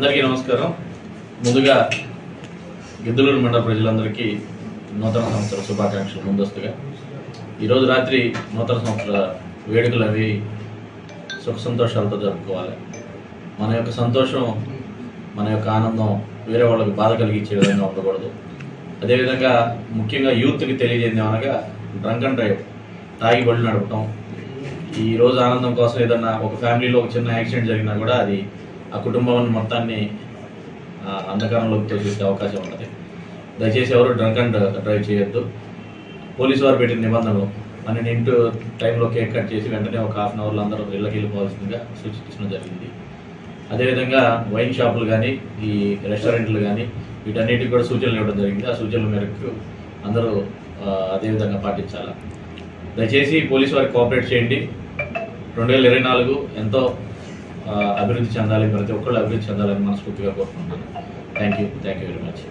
అందరికీ నమస్కారం. ముందుగా గిద్దలూరు మండల ప్రజలందరికీ నూతన సంవత్సర శుభాకాంక్షలు. ముందస్తుగా ఈరోజు రాత్రి నూతన సంవత్సర వేడుకలు అవి సుఖ సంతోషాలతో జరుపుకోవాలి. మన యొక్క సంతోషం, మన యొక్క ఆనందం వేరే వాళ్ళకి బాధ కలిగించే విధంగా ఉండకూడదు. అదేవిధంగా ముఖ్యంగా యూత్కి తెలియజేయడం అనగా డ్రంక్ అండ్ డ్రైవ్, తాగి బళ్ళు నడపటం. ఈరోజు ఆనందం కోసం ఏదన్నా ఒక ఫ్యామిలీలో ఒక చిన్న యాక్సిడెంట్ జరిగినా కూడా అది ఆ కుటుంబం మొత్తాన్ని అంధకారంలోకి తోసేసే అవకాశం ఉంటుంది. దయచేసి ఎవరు డ్రంక్ అండ్ డ్రైవ్ చేయొద్దు. పోలీసు వారు పెట్టిన నిబంధనలు 12 టైంలో కేక్ కట్ చేసి వెంటనే ఒక ½ అవర్లో అందరూ ఇళ్ళకి వెళ్ళిపోవాల్సిందిగా సూచించడం జరిగింది. అదేవిధంగా వైన్ షాపులు కానీ, ఈ రెస్టారెంట్లు కానీ వీటన్నిటికి కూడా సూచనలు ఇవ్వడం జరిగింది. ఆ సూచనల మేరకు అందరూ అదేవిధంగా పాటించాలి. దయచేసి పోలీసు వారికి కోఆపరేట్ చేయండి. 2024 ఎంతో అభివృద్ధి చెందాలి, ప్రతి ఒక్కళ్ళు అభివృద్ధి చెందాలని మనస్ఫూర్తిగా కోరుకుంటున్నాను. Thank you very much.